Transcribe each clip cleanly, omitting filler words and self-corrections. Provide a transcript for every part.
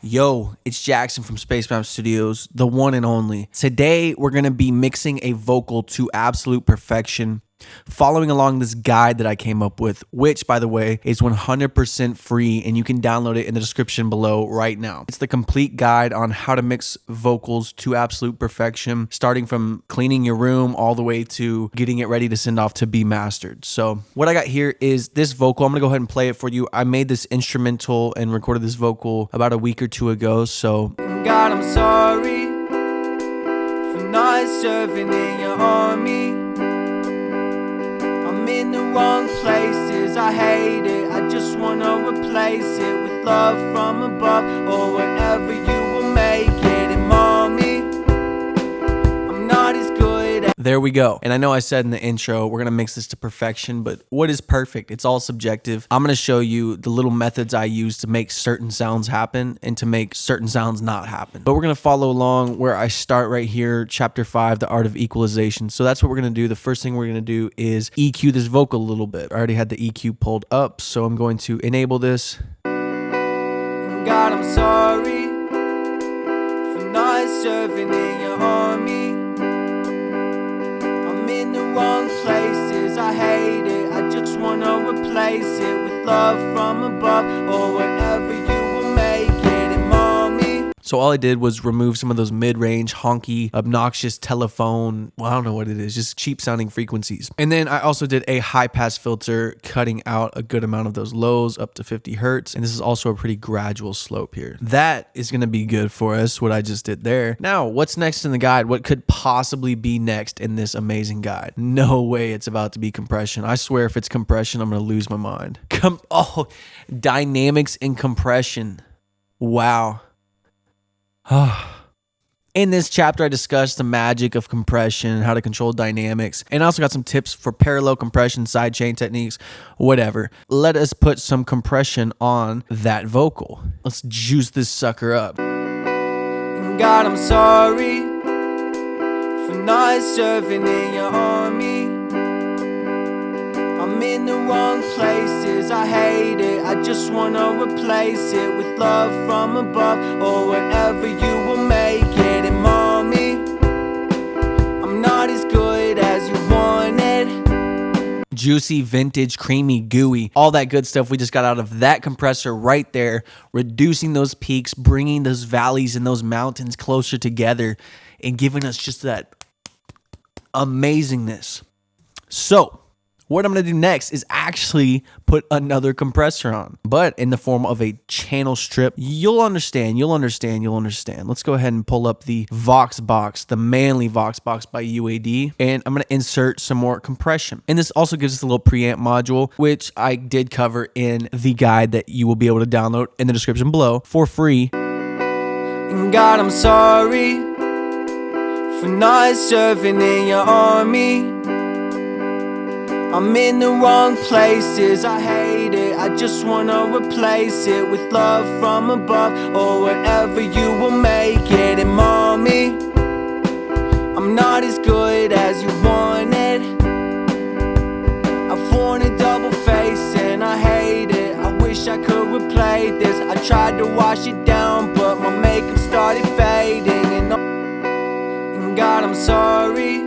Yo, it's Jackson from Spacebound Studios, the one and only. Today, we're going to be mixing a vocal to absolute perfection, following along this guide that I came up with, which, by the way, is 100% free, and you can download it in the description below right now. It's the complete guide on how to mix vocals to absolute perfection, starting from cleaning your room all the way to getting it ready to send off to be mastered. So what I got here is this vocal. I'm going to go ahead and play it for you. I made this instrumental and recorded this vocal about a week or two ago, so... God, I'm sorry for not serving in your army. I'm in the wrong places, I hate it. I just wanna replace it with love from above, or whatever you will make it. And mommy, I'm not as good at... There we go. And I know I said in the intro, we're going to mix this to perfection, but what is perfect? It's all subjective. I'm going to show you the little methods I use to make certain sounds happen and to make certain sounds not happen. But we're going to follow along where I start right here, chapter 5, the art of equalization. So that's what we're going to do. The first thing we're going to do is EQ this vocal a little bit. I already had the EQ pulled up, so I'm going to enable this. God, I'm sorry for not serving in your army. In the wrong places, I hate it. I just wanna replace it with love from above, or whatever you will make it. And mommy, so all I did was remove some of those mid-range, honky, obnoxious telephone, well, I don't know what it is, just cheap sounding frequencies. And then I also did a high pass filter, cutting out a good amount of those lows up to 50 hertz. And this is also a pretty gradual slope here. That is gonna be good for us, what I just did there. Now, what's next in the guide? What could possibly be next in this amazing guide? No way it's about to be compression. I swear if it's compression, I'm gonna lose my mind. Dynamics and compression. Wow. In this chapter, I discussed the magic of compression, how to control dynamics, and I also got some tips for parallel compression, sidechain techniques, whatever. Let us put some compression on that vocal. Let's juice this sucker up. and God, I'm sorry for not serving in your army. I'm in the wrong places, I hate it. I just wanna replace it with love from above, or whatever you will make it. And mommy, I'm not as good as you wanted. Juicy, vintage, creamy, gooey, all that good stuff we just got out of that compressor right there, reducing those peaks, bringing those valleys and those mountains closer together, and giving us just that amazingness. So what I'm going to do next is actually put another compressor on, but in the form of a channel strip. You'll understand. Let's go ahead and pull up the Vox box, the manly Vox box by UAD, and I'm going to insert some more compression. And this also gives us a little preamp module, which I did cover in the guide that you will be able to download in the description below for free. And God, I'm sorry for not serving in your army. I'm in the wrong places, I hate it. I just wanna replace it with love from above, or whatever you will make it. And mommy, I'm not as good as you wanted. I've worn a double face and I hate it. I wish I could replay this. I tried to wash it down, but my makeup started fading. And God, I'm sorry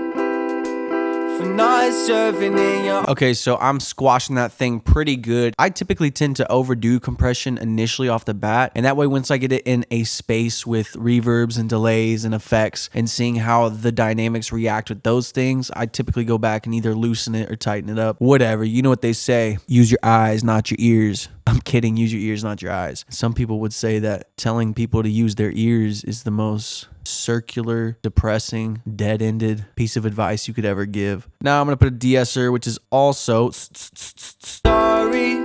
for not serving in your... Okay, so I'm squashing that thing pretty good. I typically tend to overdo compression initially off the bat, and that way once I get it in a space with reverbs and delays and effects and seeing how the dynamics react with those things, I typically go back and either loosen it or tighten it up. Whatever, you know what they say, use your eyes, not your ears. I'm kidding, use your ears, not your eyes. Some people would say that telling people to use their ears is the most circular, depressing, dead-ended piece of advice you could ever give. Now I'm going to put a de-esser, which is also... Sorry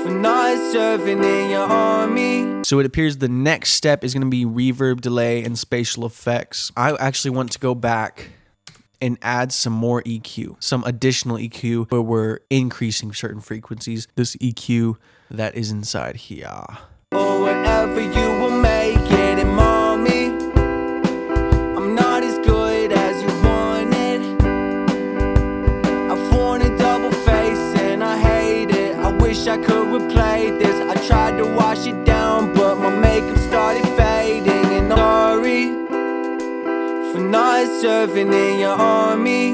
for not serving in your army. So it appears the next step is going to be reverb delay and spatial effects. I actually want to go back and add some more EQ, some additional EQ where we're increasing certain frequencies. This EQ that is inside here. Or whatever you will make it. And mommy, I'm not as good as you wanted. I've worn a double face and I hate it. I wish I could replay this. I tried to wash it down, but my makeup serving in your army.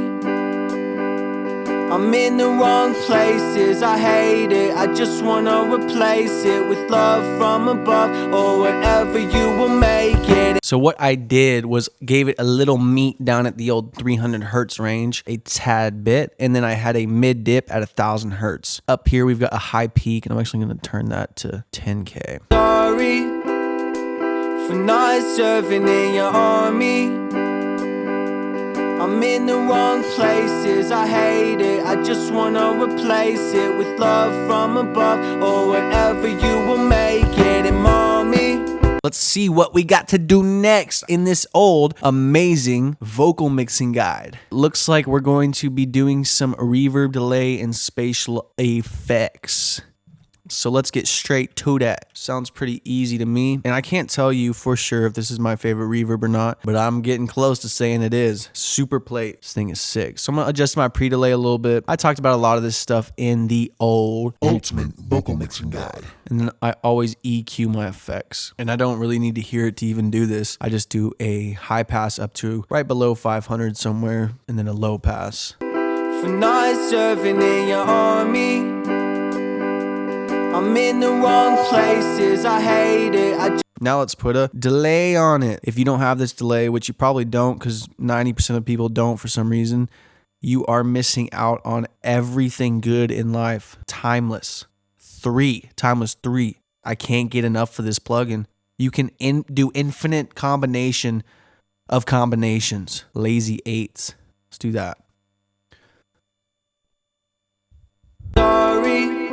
I'm in the wrong places, I hate it. I just wanna replace it with love from above, or whatever you will make it. So what I did was gave it a little meat down at the old 300 hertz range, a tad bit, and then I had a mid dip at 1000 hertz. Up here we've got a high peak, and I'm actually gonna turn that to 10K. Sorry for not serving in your army. I'm in the wrong places, I hate it. I just wanna replace it with love from above, or whatever you will make it. And mommy, let's see what we got to do next in this old, amazing vocal mixing guide. Looks like we're going to be doing some reverb delay and spatial effects. So let's get straight to that. Sounds pretty easy to me. And I can't tell you for sure if this is my favorite reverb or not, but I'm getting close to saying it is. Super plate. This thing is sick. So I'm gonna adjust my pre-delay a little bit. I talked about a lot of this stuff in the old Ultimate Vocal Mixing Guide. And then I always EQ my effects. And I don't really need to hear it to even do this. I just do a high pass up to right below 500 somewhere, and then a low pass. for not serving in your army. I'm in the wrong places, I hate it. Now let's put a delay on it. If you don't have this delay, which you probably don't because 90% of people don't for some reason, you are missing out on everything good in life. Timeless 3. I can't get enough for this plugin. You can do infinite combination of combinations. Lazy 8s. Let's do that. Sorry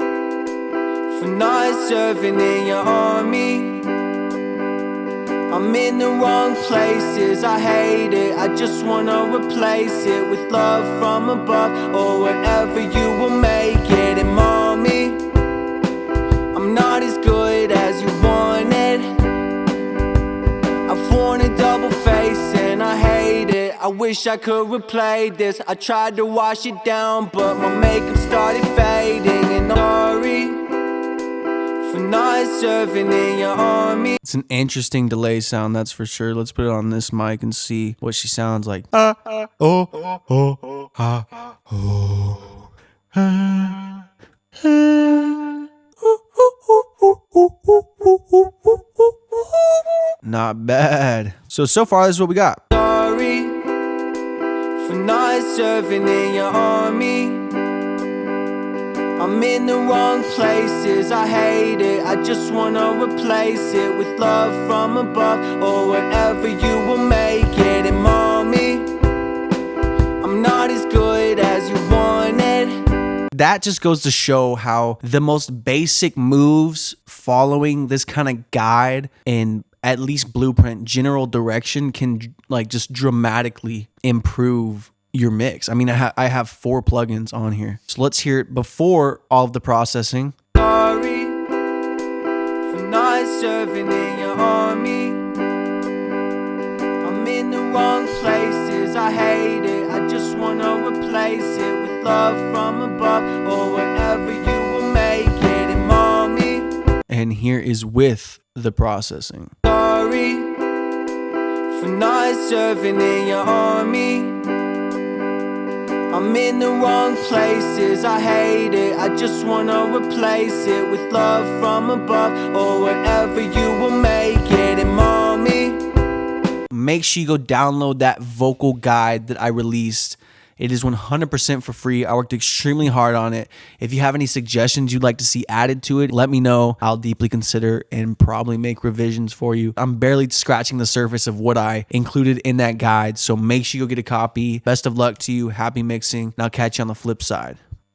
for not serving in your army. I'm in the wrong places, I hate it. I just wanna replace it with love from above, or whatever you will make it. And mommy, I'm not as good as you wanted. I've worn a double face and I hate it. I wish I could replay this. I tried to wash it down, but my makeup started fading. And I'm sorry for not serving in your army. It's an interesting delay sound, that's for sure. Let's put it on this mic and see what she sounds like. Not bad. So far this is what we got. Sorry for not serving in your army. I'm in the wrong places, I hate it. I just wanna replace it with love from above, or whatever you will make it. And mommy, I'm not as good as you wanted. That just goes to show how the most basic moves following this kind of guide and at least blueprint, general direction can like just dramatically improve your mix. I mean, I have 4 plugins on here. So let's hear it before all of the processing. Sorry for not serving in your army. I'm in the wrong places, I hate it. I just wanna replace it with love from above, or whatever you will make it. And mommy, And here is with the processing. sorry for not serving in your army. I'm in the wrong places, I hate it. I just wanna replace it with love from above, or whatever you will make it. And mommy, Make sure you go download that vocal guide that I released. It is 100% for free. I worked extremely hard on it. If you have any suggestions you'd like to see added to it, let me know. I'll deeply consider and probably make revisions for you. I'm barely scratching the surface of what I included in that guide, so make sure you go get a copy. Best of luck to you. Happy mixing, and I'll catch you on the flip side.